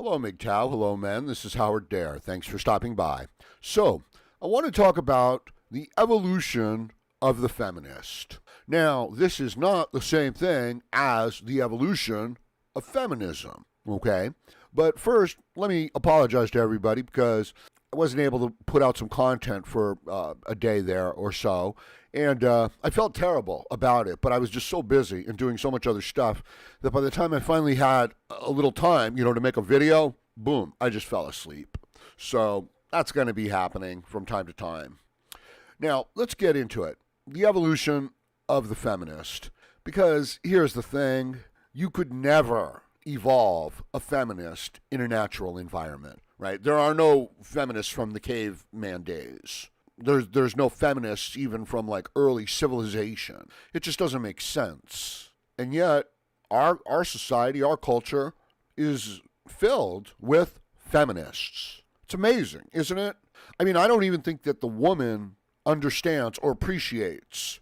Hello, MGTOW. Hello, men. This is Howard Dare. Thanks for stopping by. So, I want to talk about the evolution of the feminist. Now, this is not the same thing as the evolution of feminism, okay? But first, let me apologize to everybody because I wasn't able to put out some content for a day there or so. And I felt terrible about it, but I was just so busy and doing so much other stuff that by the time I finally had a little time, to make a video, boom, I just fell asleep. So that's going to be happening from time to time. Now, let's get into it. The evolution of the feminist. Because here's the thing, you could never evolve a feminist in a natural environment, right? There are no feminists from the caveman days. There's no feminists even from like early civilization. It just doesn't make sense. And yet, our society, our culture is filled with feminists. It's amazing, isn't it? I mean, I don't even think that the woman understands or appreciates,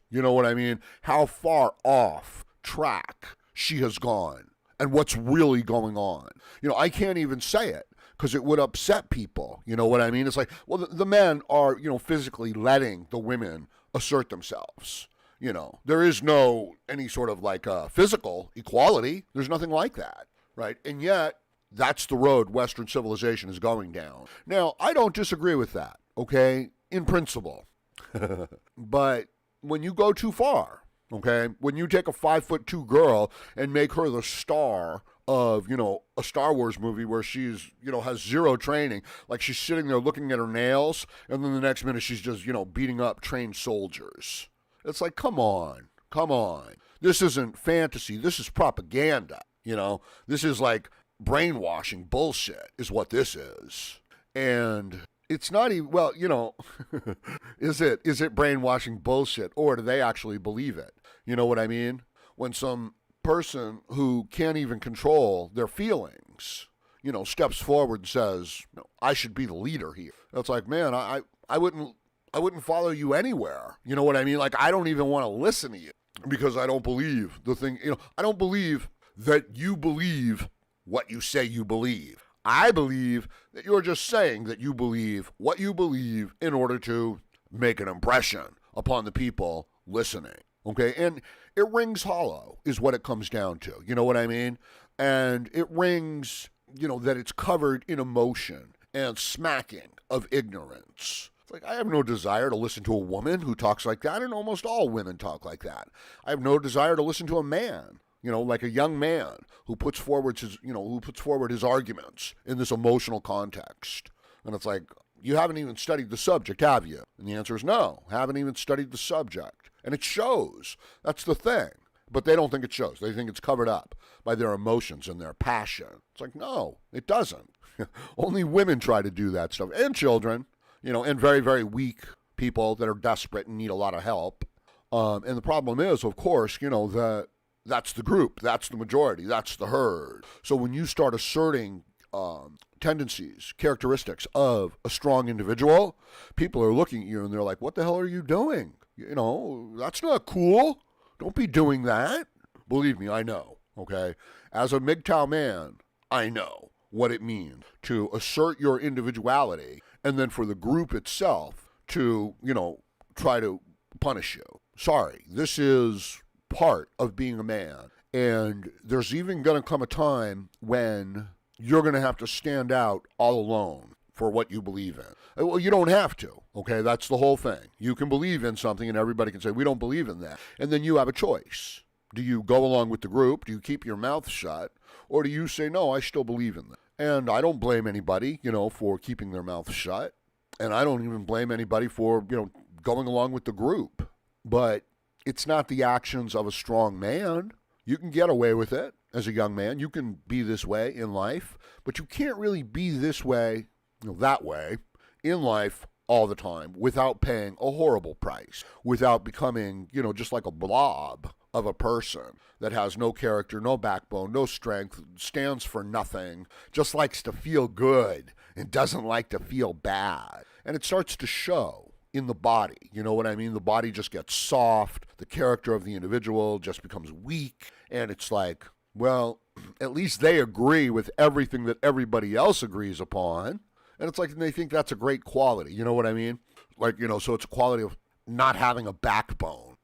how far off track she has gone and what's really going on. I can't even say it because it would upset people. You know what I mean? It's like, well, the men are, physically letting the women assert themselves. There is no any sort of like physical equality. There's nothing like that, right? And yet, that's the road Western civilization is going down. Now, I don't disagree with that, okay, in principle. But when you go too far, okay, when you take a 5'2" girl and make her the star of, a Star Wars movie where she's, has zero training, like she's sitting there looking at her nails, and then the next minute she's just, beating up trained soldiers. It's like, come on. This isn't fantasy. This is propaganda, This is like brainwashing bullshit is what this is. And it's not even, well, is it brainwashing bullshit, or do they actually believe it? You know what I mean? When some person who can't even control their feelings, steps forward and says, I should be the leader here. It's like, man, I wouldn't follow you anywhere. You know what I mean? Like, I don't even want to listen to you because I don't believe the thing, I don't believe that you believe what you say you believe. I believe that you're just saying that you believe what you believe in order to make an impression upon the people listening. Okay, and it rings hollow is what it comes down to. You know what I mean? And it rings, that it's covered in emotion and smacking of ignorance. It's like, I have no desire to listen to a woman who talks like that, and almost all women talk like that. I have no desire to listen to a man, like a young man who puts forward his arguments in this emotional context. And it's like, you haven't even studied the subject, have you? And the answer is no, haven't even studied the subject. And it shows. That's the thing. But they don't think it shows. They think it's covered up by their emotions and their passion. It's like, no, it doesn't. Only women try to do that stuff. And children, and very, very weak people that are desperate and need a lot of help. And the problem is, of course, that that's the group. That's the majority. That's the herd. So when you start asserting tendencies, characteristics of a strong individual, people are looking at you and they're like, what the hell are you doing? That's not cool. Don't be doing that. Believe me, I know, okay? As a MGTOW man, I know what it means to assert your individuality and then for the group itself to, try to punish you. Sorry, this is part of being a man. And there's even going to come a time when you're going to have to stand out all alone for what you believe in. Well, you don't have to, okay? That's the whole thing. You can believe in something and everybody can say, we don't believe in that. And then you have a choice. Do you go along with the group? Do you keep your mouth shut? Or do you say, no, I still believe in that? And I don't blame anybody, for keeping their mouth shut. And I don't even blame anybody for, going along with the group. But it's not the actions of a strong man. You can get away with it as a young man. You can be this way in life, but you can't really be this way, that way in life all the time without paying a horrible price, without becoming, just like a blob of a person that has no character, no backbone, no strength, stands for nothing, just likes to feel good and doesn't like to feel bad. And it starts to show in the body. You know what I mean? The body just gets soft. The character of the individual just becomes weak. And it's like, well, at least they agree with everything that everybody else agrees upon. And it's like they think that's a great quality. You know what I mean? Like, so it's a quality of not having a backbone,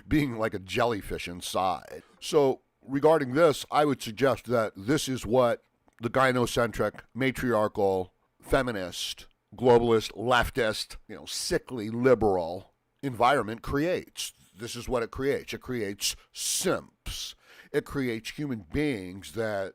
being like a jellyfish inside. So regarding this, I would suggest that this is what the gynocentric, matriarchal, feminist, globalist, leftist, sickly liberal environment creates. This is what it creates. It creates simps. It creates human beings that,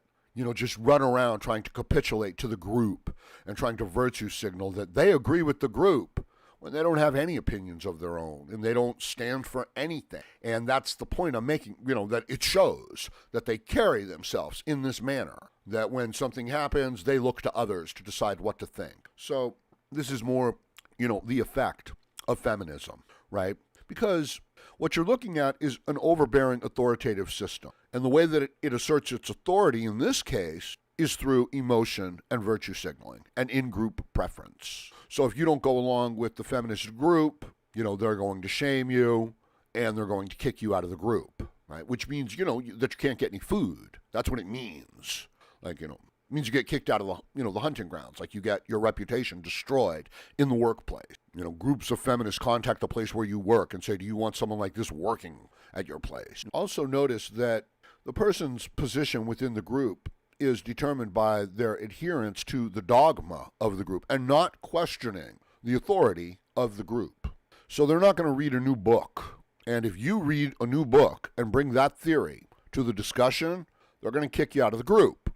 just run around trying to capitulate to the group and trying to virtue signal that they agree with the group when they don't have any opinions of their own and they don't stand for anything. And that's the point I'm making, that it shows that they carry themselves in this manner, that when something happens, they look to others to decide what to think. So this is more, the effect of feminism, right? Because what you're looking at is an overbearing authoritative system. And the way that it asserts its authority in this case is through emotion and virtue signaling and in-group preference. So if you don't go along with the feminist group, they're going to shame you and they're going to kick you out of the group, right? Which means, that you can't get any food. That's what it means. Like, it means you get kicked out of the hunting grounds. Like you get your reputation destroyed in the workplace. Groups of feminists contact the place where you work and say, do you want someone like this working at your place? Also notice that the person's position within the group is determined by their adherence to the dogma of the group and not questioning the authority of the group. So they're not going to read a new book. And if you read a new book and bring that theory to the discussion, they're going to kick you out of the group.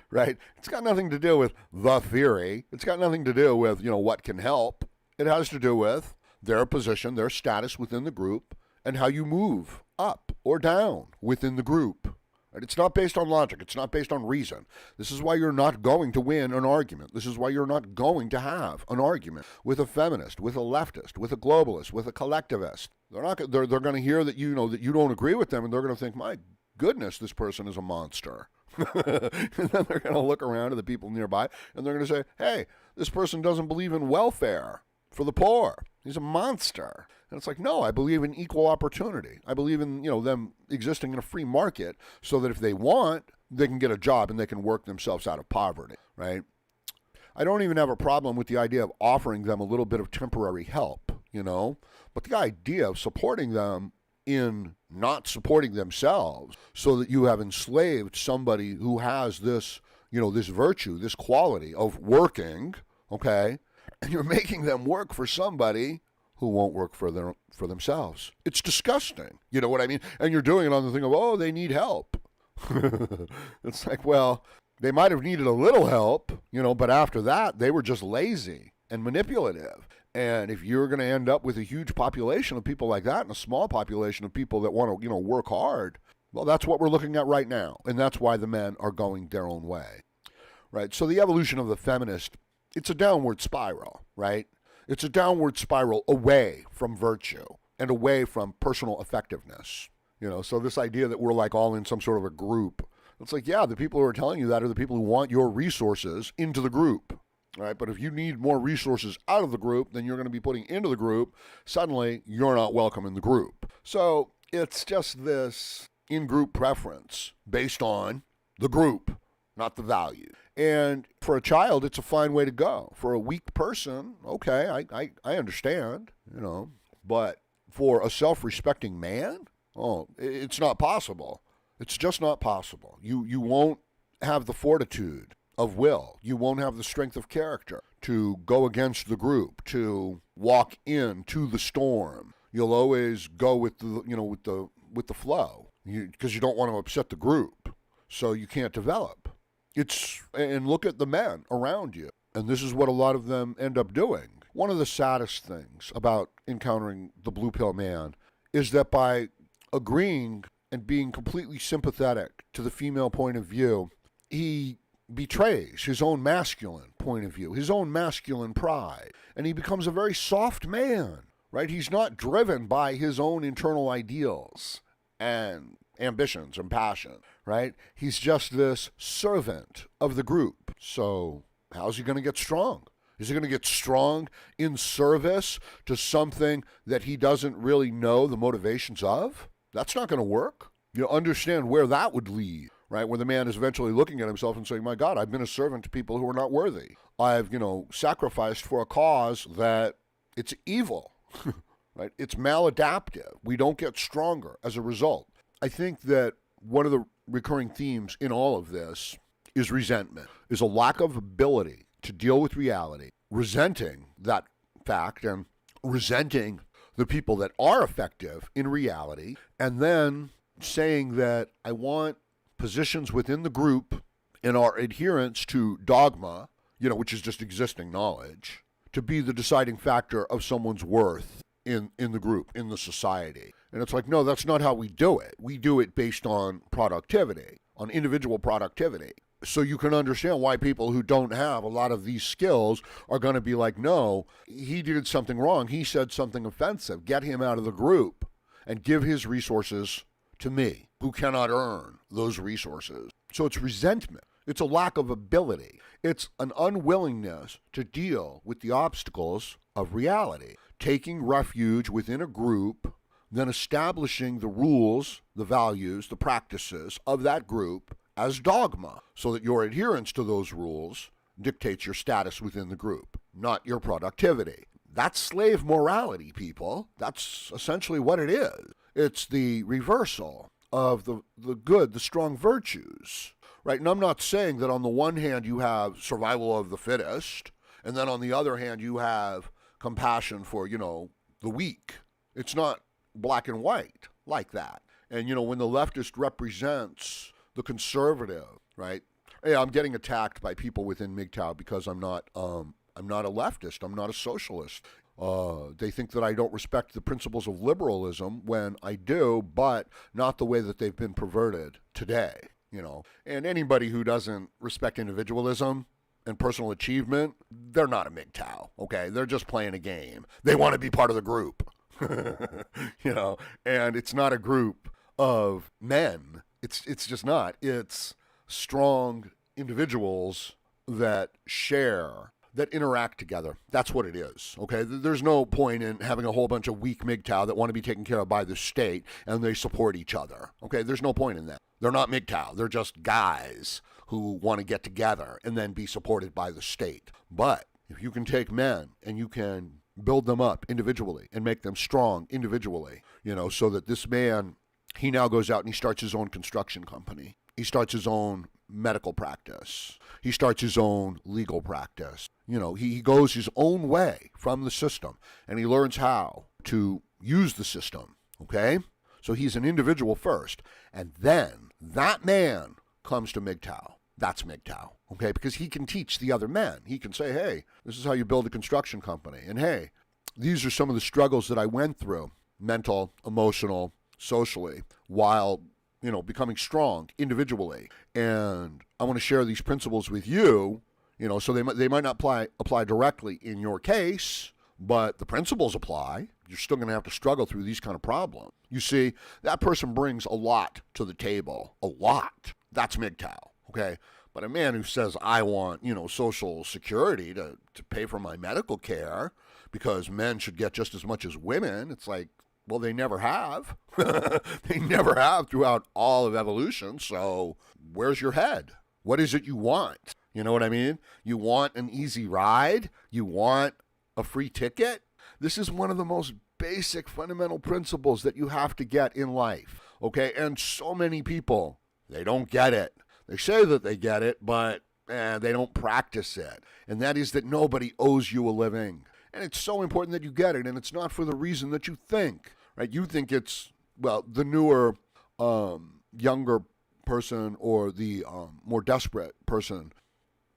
Right? It's got nothing to do with the theory. It's got nothing to do with, what can help. It has to do with their position, their status within the group, and how you move up or down within the group. Right? It's not based on logic. It's not based on reason. This is why you're not going to win an argument. This is why you're not going to have an argument with a feminist, with a leftist, with a globalist, with a collectivist. They're going to hear that that you don't agree with them, and they're going to think, my goodness, this person is a monster. And then they're going to look around at the people nearby, and they're going to say, hey, this person doesn't believe in welfare for the poor. He's a monster. And it's like, no, I believe in equal opportunity. I believe in, them existing in a free market so that if they want, they can get a job and they can work themselves out of poverty, right? I don't even have a problem with the idea of offering them a little bit of temporary help, but the idea of supporting them in not supporting themselves so that you have enslaved somebody who has this, this virtue, this quality of working, okay, and you're making them work for somebody who won't work for themselves. It's disgusting. You know what I mean? And you're doing it on the thing of, oh, they need help. It's like, well, they might have needed a little help, but after that, they were just lazy and manipulative. And if you're going to end up with a huge population of people like that and a small population of people that want to, work hard, well, that's what we're looking at right now. And that's why the men are going their own way, right? So the evolution of the feminist, it's a downward spiral, right? It's a downward spiral away from virtue and away from personal effectiveness. So this idea that we're like all in some sort of a group, it's like, yeah, the people who are telling you that are the people who want your resources into the group. Right, but if you need more resources out of the group than you're going to be putting into the group, suddenly you're not welcome in the group. So it's just this in-group preference based on the group, not the value. And for a child, it's a fine way to go. For a weak person, okay, I understand, but for a self-respecting man, it's not possible. It's just not possible. You won't have the fortitude of will. You won't have the strength of character to go against the group, to walk into the storm. You'll always go with the flow because you don't want to upset the group. So you can't develop. And look at the men around you. And this is what a lot of them end up doing. One of the saddest things about encountering the blue pill man is that by agreeing and being completely sympathetic to the female point of view, he betrays his own masculine point of view, his own masculine pride, and he becomes a very soft man, right? He's not driven by his own internal ideals and ambitions and passion, right? He's just this servant of the group. So how's he going to get strong? Is he going to get strong in service to something that he doesn't really know the motivations of? That's not going to work. You understand where that would lead, right? Where the man is eventually looking at himself and saying, my God, I've been a servant to people who are not worthy. I've, sacrificed for a cause that it's evil, right? It's maladaptive. We don't get stronger as a result. I think that one of the recurring themes in all of this is resentment, is a lack of ability to deal with reality, resenting that fact and resenting the people that are effective in reality, and then saying that I want positions within the group and our adherence to dogma, which is just existing knowledge, to be the deciding factor of someone's worth in the group, in the society. And it's like, no, that's not how we do it. We do it based on productivity, on individual productivity. So you can understand why people who don't have a lot of these skills are going to be like, no, he did something wrong. He said something offensive. Get him out of the group and give his resources to me, who cannot earn those resources. So it's resentment. It's a lack of ability. It's an unwillingness to deal with the obstacles of reality, taking refuge within a group, then establishing the rules, the values, the practices of that group as dogma, so that your adherence to those rules dictates your status within the group, not your productivity. That's slave morality, people. That's essentially what it is. It's the reversal of the good, the strong virtues, right? And I'm not saying that on the one hand you have survival of the fittest, and then on the other hand you have compassion for, the weak. It's not black and white like that. And, when the leftist represents the conservative, right? Hey, I'm getting attacked by people within MGTOW because I'm not a leftist. I'm not a socialist. They think that I don't respect the principles of liberalism when I do, but not the way that they've been perverted today, And anybody who doesn't respect individualism and personal achievement, they're not a MGTOW, okay? They're just playing a game. They want to be part of the group, and it's not a group of men. It's just not. It's strong individuals that share, that interact together. That's what it is, okay? There's no point in having a whole bunch of weak MGTOW that want to be taken care of by the state and they support each other, okay? There's no point in that. They're not MGTOW. They're just guys who want to get together and then be supported by the state. But if you can take men and you can build them up individually and make them strong individually, so that this man, he now goes out and he starts his own construction company. He starts his own medical practice. He starts his own legal practice. He goes his own way from the system, and he learns how to use the system, okay? So he's an individual first, and then that man comes to MGTOW. That's MGTOW, okay? Because he can teach the other men. He can say, hey, this is how you build a construction company, and hey, these are some of the struggles that I went through, mental, emotional, socially, while becoming strong individually. And I want to share these principles with you, so they might not apply directly in your case, but the principles apply. You're still going to have to struggle through these kind of problems. You see, that person brings a lot to the table. A lot. That's MGTOW, okay? But a man who says, I want, Social Security to pay for my medical care because men should get just as much as women, it's like, well, they never have. They never have throughout all of evolution. So where's your head? What is it you want? You know what I mean? You want an easy ride? You want a free ticket? This is one of the most basic fundamental principles that you have to get in life. Okay? And so many people, they don't get it. They say that they get it, but they don't practice it. And that is that nobody owes you a living. And it's so important that you get it, and it's not for the reason that you think, right? You think it's, the newer, younger person or the more desperate person,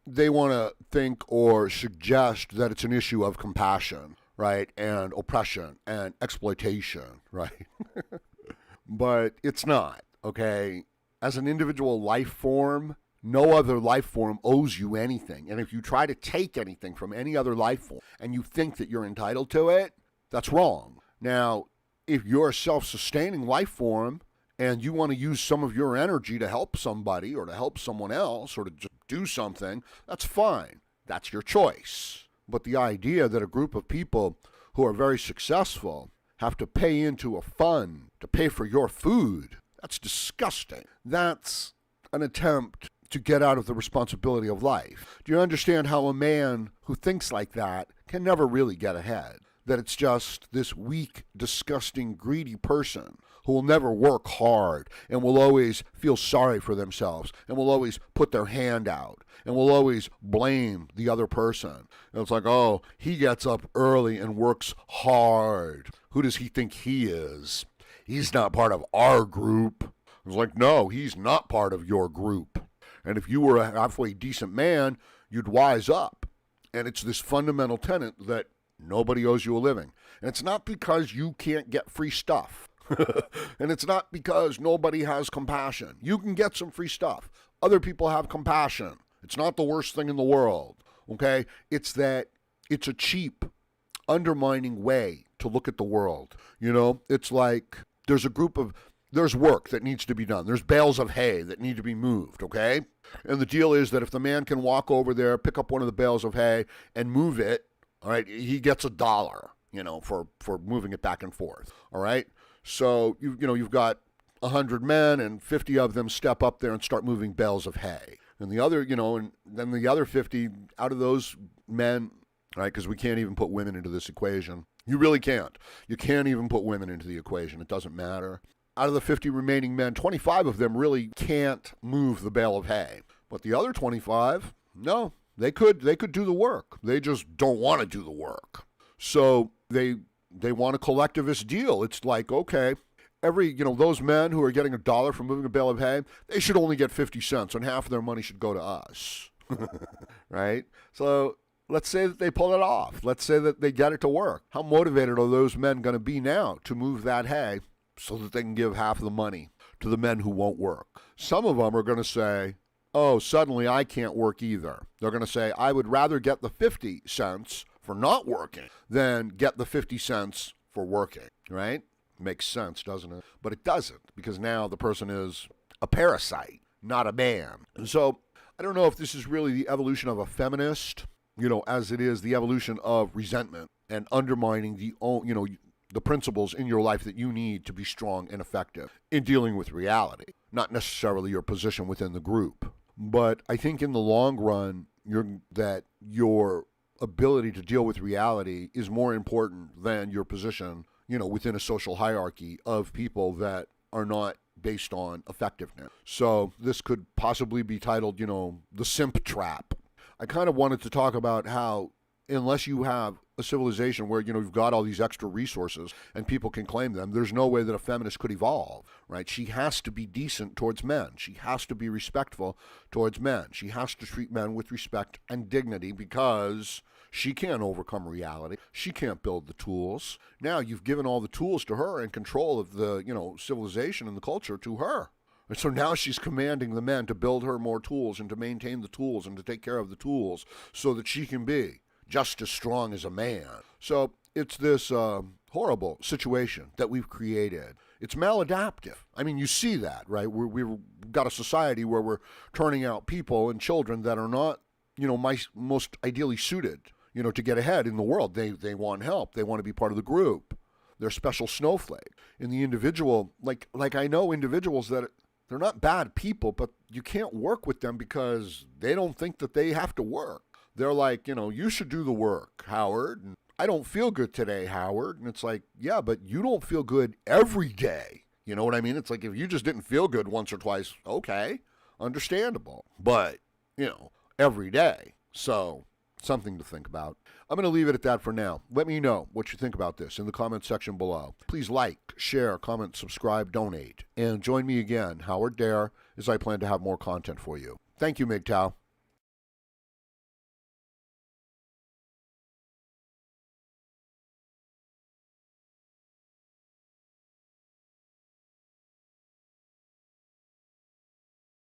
they want to think or suggest that it's an issue of compassion, right? And oppression and exploitation, right? But it's not, okay? As an individual life form, no other life form owes you anything. And if you try to take anything from any other life form and you think that you're entitled to it, that's wrong. Now, if you're a self-sustaining life form and you want to use some of your energy to help somebody or to help someone else or to just do something, that's fine. That's your choice. But the idea that a group of people who are very successful have to pay into a fund to pay for your food, That's disgusting. That's an attempt to get out of the responsibility of life. Do you understand how a man who thinks like that can never really get ahead? That it's just this weak, disgusting, greedy person who will never work hard and will always feel sorry for themselves and will always put their hand out and will always blame the other person. And it's like, oh, he gets up early and works hard. Who does he think he is? He's not part of our group. It's like, no, he's not part of your group. And if you were a halfway decent man, you'd wise up. And it's this fundamental tenet that nobody owes you a living. And it's not because you can't get free stuff. And it's not because nobody has compassion. You can get some free stuff. Other people have compassion. It's not the worst thing in the world. Okay? It's that it's a cheap, undermining way to look at the world. You know, it's like there's work that needs to be done. There's bales of hay that need to be moved, okay? And the deal is that if the man can walk over there, pick up one of the bales of hay and move it, all right, he gets $1, for moving it back and forth, all right? So, you've got 100 men and 50 of them step up there and start moving bales of hay. And the other, and then the other 50 out of those men, right, because we can't even put women into this equation. You really can't. You can't even put women into the equation. It doesn't matter. Out of the 50 remaining men, 25 of them really can't move the bale of hay. But the other 25, no, they could do the work. They just don't want to do the work. So they want a collectivist deal. It's like, okay, those men who are getting $1 for moving a bale of hay, they should only get 50 cents, and half of their money should go to us. Right? So let's say that they pull it off. Let's say that they get it to work. How motivated are those men going to be now to move that hay so that they can give half of the money to the men who won't work? Some of them are going to say, oh, suddenly I can't work either. They're going to say, I would rather get the 50 cents for not working than get the 50 cents for working, right? Makes sense, doesn't it? But it doesn't, because now the person is a parasite, not a man. And so I don't know if this is really the evolution of a feminist, as it is the evolution of resentment and undermining the principles in your life that you need to be strong and effective in dealing with reality, not necessarily your position within the group. But I think in the long run, your ability to deal with reality is more important than your position, within a social hierarchy of people that are not based on effectiveness. So this could possibly be titled, the simp trap. I kind of wanted to talk about how unless you have a civilization where, you've got all these extra resources and people can claim them, there's no way that a feminist could evolve, right? She has to be decent towards men. She has to be respectful towards men. She has to treat men with respect and dignity because she can't overcome reality. She can't build the tools. Now you've given all the tools to her and control of the, civilization and the culture to her. And so now she's commanding the men to build her more tools and to maintain the tools and to take care of the tools so that she can be just as strong as a man. So it's this horrible situation that we've created. It's maladaptive. I mean, you see that, right? We've got a society where we're turning out people and children that are not, most ideally suited, to get ahead in the world. They want help. They want to be part of the group. They're special snowflake. In the individual, like I know individuals that they're not bad people, but you can't work with them because they don't think that they have to work. They're like, you should do the work, Howard. And I don't feel good today, Howard. And it's like, yeah, but you don't feel good every day. You know what I mean? It's like if you just didn't feel good once or twice, okay, understandable. But, every day. So something to think about. I'm going to leave it at that for now. Let me know what you think about this in the comment section below. Please like, share, comment, subscribe, donate, and join me again, Howard Dare, as I plan to have more content for you. Thank you, MGTOW.